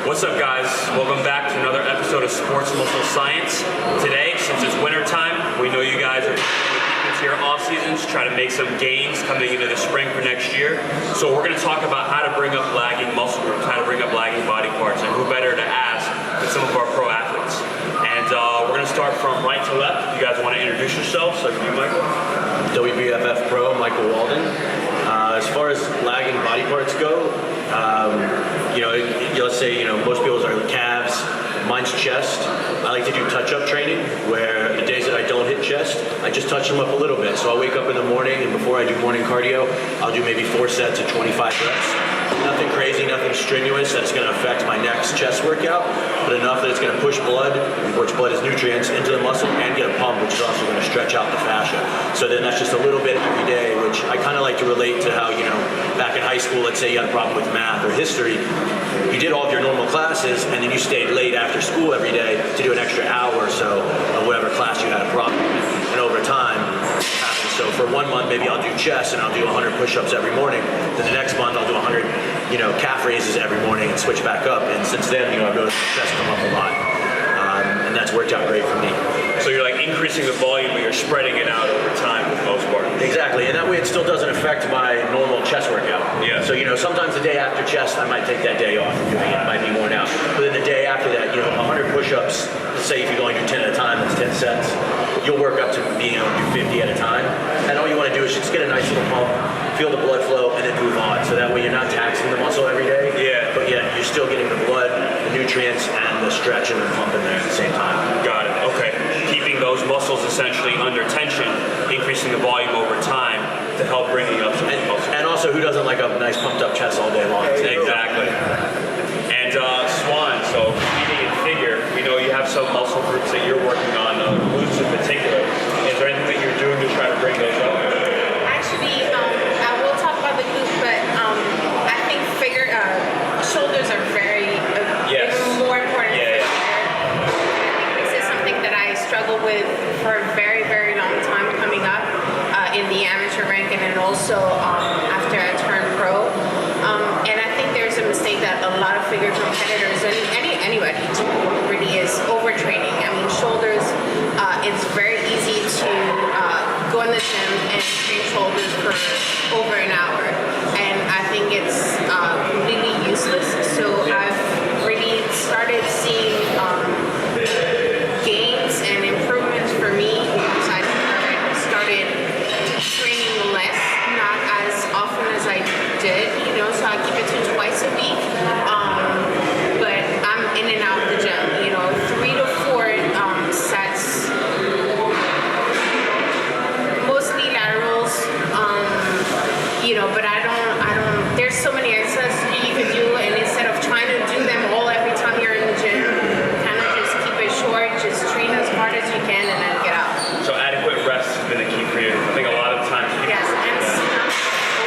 What's up, guys? Welcome back to another episode of Sports Muscle Science. Today, since it's winter time, we know you guys are deep into your off seasons, try to make some gains coming into the spring for next year. So we're going to talk about how to bring up lagging muscle groups, how to bring up lagging body parts, and who better to ask than some of our pro athletes. And we're going to start from right to left. You guys want to introduce yourselves? So you, Michael. WBFF Pro, Michael Walden. As far as lagging body parts go, let's say, most people's are calves, mine's chest. I like to do touch-up training where the days that I don't hit chest, I just touch them up a little bit. So I'll wake up in the morning and before I do morning cardio, I'll do maybe 4 sets of 25 reps. Nothing crazy, nothing strenuous that's going to affect my next chest workout, but enough that it's going to push blood, which blood is nutrients, into the muscle and get a pump, which is also going to stretch out the fascia. So then that's just a little bit every day, which I kind of like to relate to how, back in high school, let's say you had a problem with math or history, you did all of your normal classes and then you stayed late after school every day to do an extra hour or so of whatever class you had a problem with. And over time, so for 1 month, maybe I'll do chest and I'll do 100 push-ups every morning. Then the next month I'll do 100, calf raises every morning and switch back up. And since then, I've noticed the chest come up a lot. And that's worked out great for me. So you're like increasing the volume, but you're spreading it out over time for the most part. Exactly, and that way it still doesn't affect my normal chest workout. Yeah. So, sometimes the day after chest, I might take that day off. I might be worn out. But then the day after that, 100 push-ups, let's say if you're going to do 10 at a time, that's 10 sets. You'll work up to being able to do 50 at a time. And all you want to do is just get a nice little pump, feel the blood flow, and then move on. So that way you're not taxing the muscle every day. Yeah. But yet you're still getting the blood, the nutrients, and the stretch and the pump in there at the same time. Got it. Okay. Keeping those muscles essentially under tension, increasing the volume over time to help bringing up some muscle. And also, who doesn't like a nice pumped up chest all day long? Exactly. And Swan, so competing in figure, we know you have some muscle groups that you're working on, glutes in particular. Is there anything that you're doing to try to bring those up? Actually, I will talk about the glutes, but I think shoulders are very even more important. Yeah. I think this is something that I struggle with for a very, very long time coming up in the amateur rank and then also after I turned pro. And I think there's a mistake that a lot of figure competitors and anybody really is overtraining. I mean, shoulders, it's very easy to go in the gym and train shoulders for over an hour. And I think it's completely useless. So I've really started seeing gains and improvements for me once I started training less, not as often as I did, so I keep it to twice a week. But I'm in and out of the gym, 3 to 4 sets, mostly laterals, but I don't, there's so many exercises you can do, and instead of trying to do them all every time you're in the gym, kind of just keep it short, just train as hard as you can and then get out. So adequate rest has been a key for you. I think a lot of times people... Yes, and not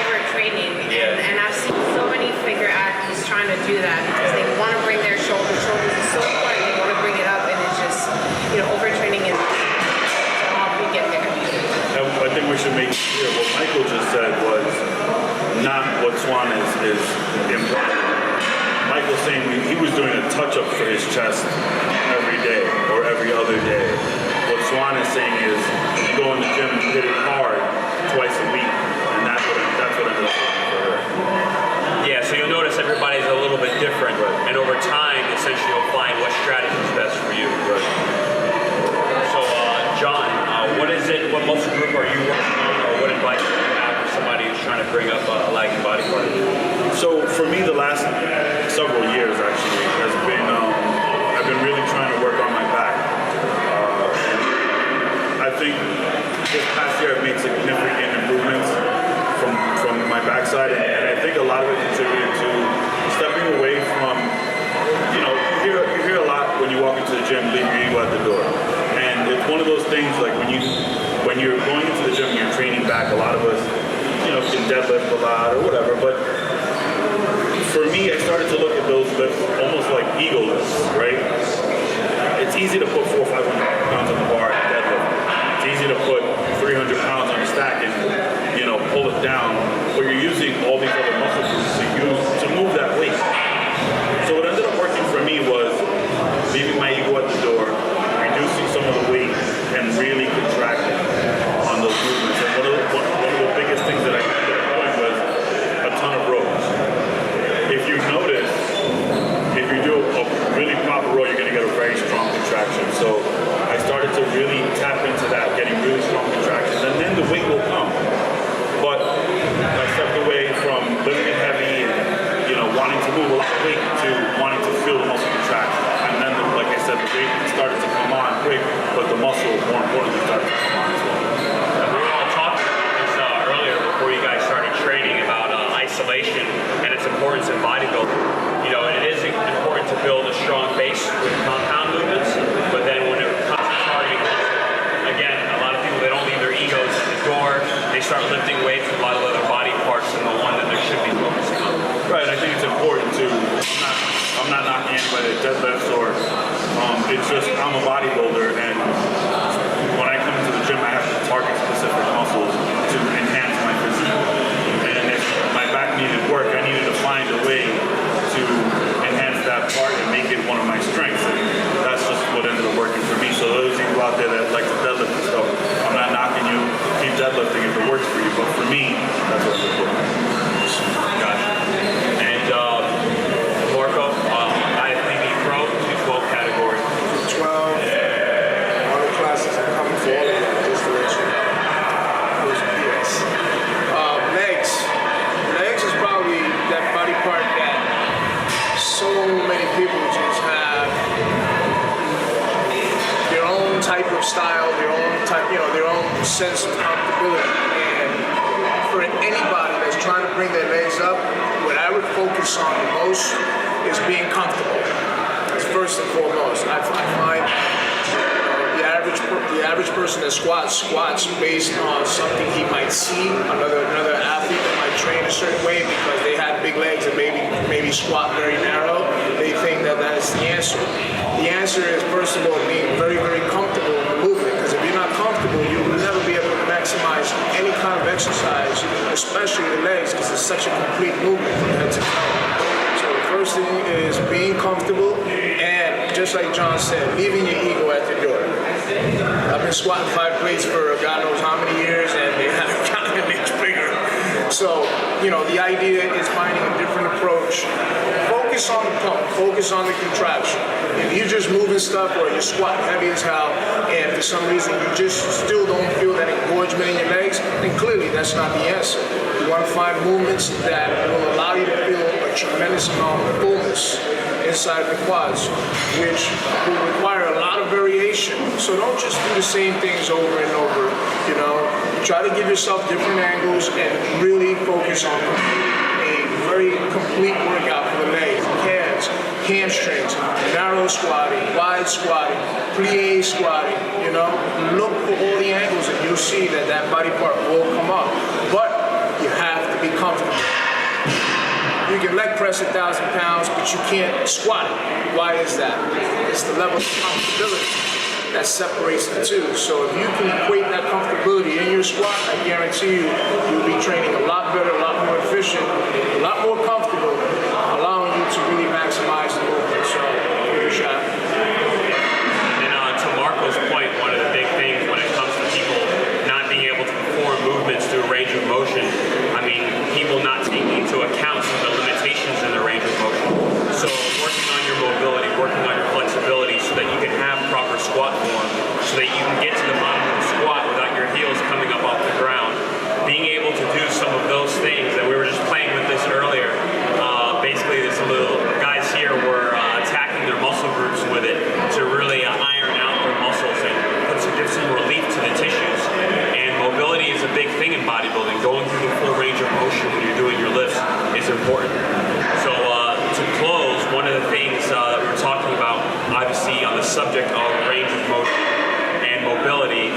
overtraining. And I've seen so many figure athletes trying to do that because they want to bring their shoulders. Shoulders is so important. They want to bring it up, and it's just, overtraining is to help you get there. I think we should make clear what Michael just said was not what Swan is implying. Michael's saying he was doing a touch-up for his chest every day or every other day. What Swan is saying is you go in the gym and hit it hard twice a week, and that's what ended up working for her. Yeah, so you'll notice everybody's a little bit different, and over time, essentially, you'll find what strategy is best for you. So, John, what muscle group are you working on, or what advice do you have for somebody who's trying to bring up a lagging body part? So for me, the last several years actually has been, I've been really trying to work on my back. I think this past year I've made significant improvements from my backside, and I think a lot of it contributed to stepping away from, you hear a lot when you walk into the gym, leave your ego at the door. And it's one of those things like when you're going into the gym and you're training back, a lot of us, can deadlift a lot or whatever, but for me, I started to look at those lifts almost like ego lifts, right? It's easy to put 400 or 500 pounds on the bar and deadlift. It's easy to put 300 pounds on a stack and, pull it down, but you're using all these other muscle groups to move that weight. So what ended up working for weight to wanting to feel the muscle contract. And then, like I said, the weight started to come on quick, but the muscle, more importantly, started to come on as well. We were all talking about this earlier before you guys started training about isolation and its importance in bodybuilding. You know, it is important to build a strong base with compound movements, but then when it comes to targeting muscle, again, a lot of people, they don't leave their egos at the door. They start lifting weights with a lot of other body parts than the one that they should be focusing on. Right, I think it's important to, I'm not knocking anybody that deadlifts or, it's just, I'm a bodybuilder, and when I come into the gym, I have to target specific muscles to enhance my physique. And if my back needed work, I needed to find a way to enhance that part and make it one of my strengths. And that's just what ended up working for me. So those of you out there that like to deadlift and stuff, I'm not knocking you, keep deadlifting if it works for you, but for me, that's what it's working. Gotcha. And Marco, IFBB Pro, 212 category. 12. All the classes are coming for all of them, just to let you know. It was BS. Legs. Legs is probably that body part that so many people just have their own type of style, their own type, their own sense of comfortability. And for anybody that's trying to bring their legs up, what I would focus on the most is being comfortable. That's first and foremost. I find the average person that squats based on something he might see, another athlete that might train a certain way because they have big legs and maybe squat very narrow. They think that is the answer. The answer is, first of all, being very, very comfortable in the movement, because if you're not comfortable, you will never be able to maximize any kind of exercise, especially the legs, because it's such a complete movement from head to toe. So the first thing is being comfortable, and just like John said, leaving your ego at the door. I've been squatting 5 plates for God knows how many years, and they haven't gotten an inch bigger. So, the idea is finding a different approach. Focus on the pump, focus on the contraction. If you're just moving stuff or you're squatting heavy as hell, and for some reason you just still don't feel that engorgement in your legs, then clearly that's not the answer. You want to find movements that will allow you to feel a tremendous amount of fullness inside the quads, which will require a lot of variation. So don't just do the same things over and over, Try to give yourself different angles and really focus on a very complete workout for the legs, calves, hamstrings, narrow squatting, wide squatting, plie squatting, Look for all the angles and you'll see that body part will come up. But you have to be comfortable. You can leg press 1,000 pounds, but you can't squat it. Why is that? It's the level of comfortability that separates the two. So if you can equate that comfortability in your squat, I guarantee you'll be training a lot better, a lot more efficient, a lot more comfortable, allowing you to really maximize the movement. So give it a shot. And to Marco's point, one of the big things when it comes to people not being able to perform movements through range of motion, people not taking into account some of the limitations in the range of motion. So working on your mobility, working on your flexibility so that you can have proper squat form, so that you can get to the bottom of the squat without your heels coming up off the ground. Being able to do some of those things, and we were just playing with this earlier, basically some of the guys here were attacking their muscle groups with it to really iron out their muscles and give some relief to the tissues. And mobility is a big thing in bodybuilding. Going through the full range of motion when you're doing your lifts is important. So to close, one of the things that we were talking about, obviously on the subject of range of motion and mobility,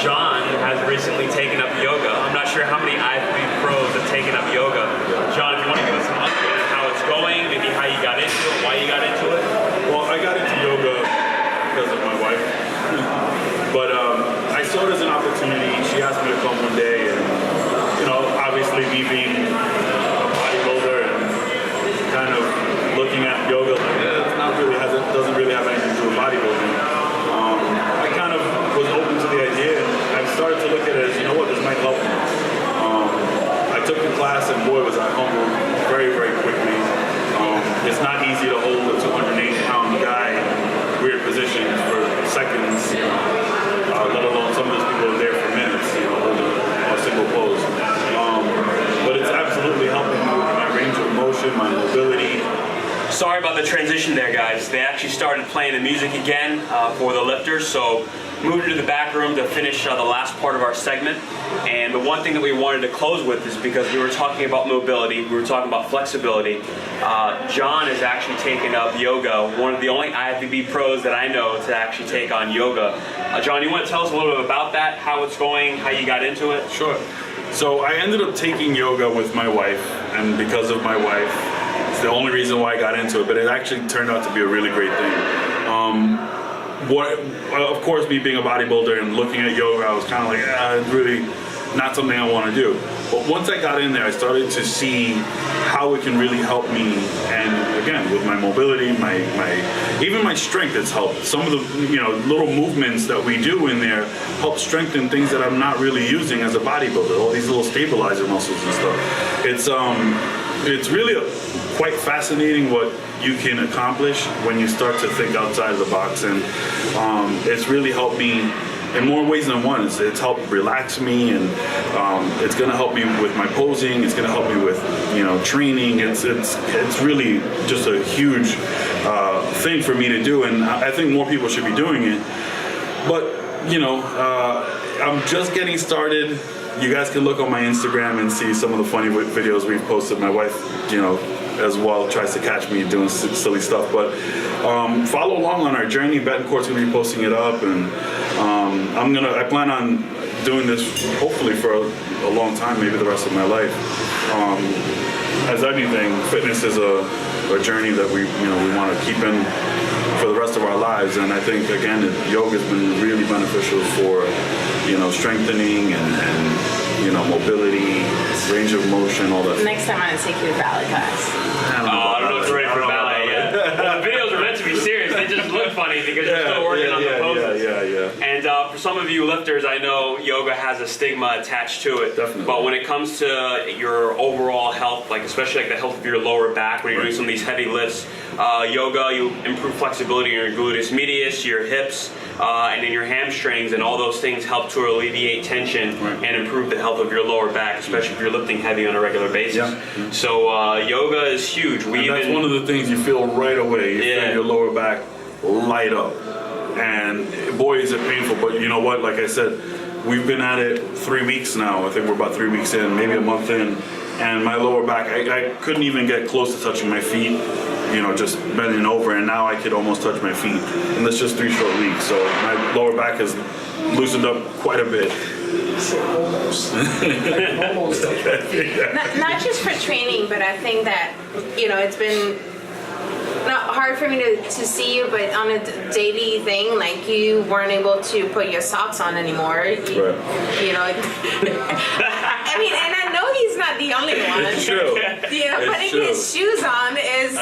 John has recently taken up yoga. I'm not sure how many IFBB pros have taken up yoga. John, if you want to give us an update on how it's going, maybe how you got into it, why you got into it? Well, I got into yoga because of my wife. But I saw it as an opportunity. She asked me to come one day, and obviously me being a bodybuilder and kind of looking at yoga, like, doesn't really have anything to do with bodybuilding. Sorry about the transition there, guys. They actually started playing the music again for the lifters, so moved into the back room to finish the last part of our segment. And the one thing that we wanted to close with is because we were talking about mobility, we were talking about flexibility. John has actually taken up yoga, one of the only IFBB pros that I know to actually take on yoga. John, you want to tell us a little bit about that, how it's going, how you got into it? Sure. So I ended up taking yoga with my wife, and because of my wife, it's the only reason why I got into it, but it actually turned out to be a really great thing. Of course, me being a bodybuilder and looking at yoga, I was kind of like, it's really not something I want to do. But once I got in there, I started to see how it can really help me. And again, with my mobility, even my strength, it's helped. Some of the little movements that we do in there help strengthen things that I'm not really using as a bodybuilder. All these little stabilizer muscles and stuff. It's really quite fascinating what you can accomplish when you start to think outside of the box, and it's really helped me in more ways than one. It's helped relax me, and it's going to help me with my posing. It's going to help me with training. It's really just a huge thing for me to do, and I think more people should be doing it. But I'm just getting started. You guys can look on my Instagram and see some of the funny videos we've posted. My wife, as well, tries to catch me doing silly stuff. But follow along on our journey. Betancourt's gonna be posting it up, and I plan on doing this hopefully for a long time, maybe the rest of my life. As anything, fitness is a journey that we want to keep in for the rest of our lives, and I think again yoga has been really beneficial for strengthening and mobility, range of motion, all that. Next time I'm gonna take you to ballet class. I don't know if you're ready for ballet yet. Well, the videos are meant to be serious. They just look funny because you're still working on the poses. Yeah. And for some of you lifters, I know yoga has a stigma attached to it. Definitely. But when it comes to your overall health, especially the health of your lower back, when you're doing some of these heavy lifts, yoga, you improve flexibility in your gluteus medius, your hips, and in your hamstrings, and all those things help to alleviate tension and improve the health of your lower back, especially if you're lifting heavy on a regular basis. Yeah. So yoga is huge. That's one of the things you feel right away. You feel your lower back light up, and boy, is it painful. But you know what? Like I said, we've been at it 3 weeks now. I think we're about 3 weeks in, maybe a month in, and my lower back, I couldn't even get close to touching my feet. Just bending over, and now I could almost touch my feet. And that's just 3 short weeks. So my lower back has loosened up quite a bit. Almost. Almost. Not just for training, but I think that it's been not hard for me to see you, but on a daily thing, like you weren't able to put your socks on anymore. I mean, and I know he's not the only one. It's true. Putting his shoes on is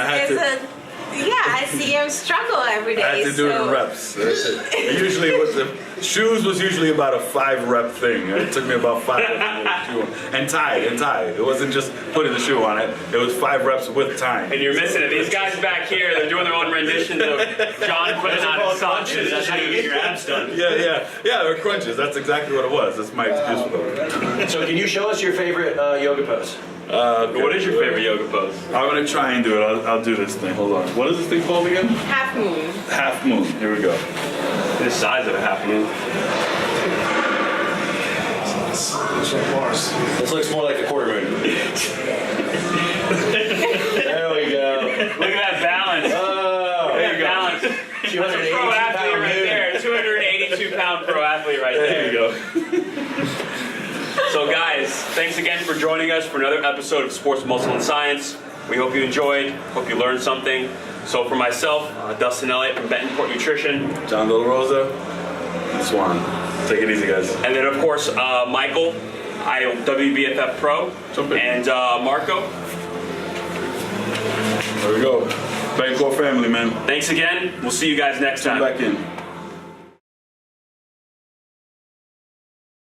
I see him struggle every day. I had to do it in reps. That's it. Usually, shoes was usually about a 5 rep thing. It took me about 5 reps to put the shoe on. And tie. It wasn't just putting the shoe on it. It was 5 reps with tying. And you're missing it. These guys back here, they're doing their own renditions of John putting on his socks. That's how you get your abs done. Yeah, they're crunches. That's exactly what it was. That's my excuse for it. So can you show us your favorite yoga pose? What is your favorite yoga pose? I'm gonna try and do it. I'll do this thing. Hold on. What is this thing called again? Half moon. Half moon. Here we go. The size of a half moon. This looks more like a quarter moon. There we go. Look at that balance. Oh, Look at that balance. That's a pro athlete right there. 282-pound pro athlete right there. There you go. So guys, thanks again for joining us for another episode of Sports, Muscle, and Science. We hope you enjoyed, hope you learned something. So for myself, Dustin Elliott from Betancourt Nutrition. John Rosa, Swan. Take it easy, guys. And then of course, Michael, WBFF Pro, and Marco. There we go. Betancourt family, man. Thanks again. We'll see you guys next time. Back in.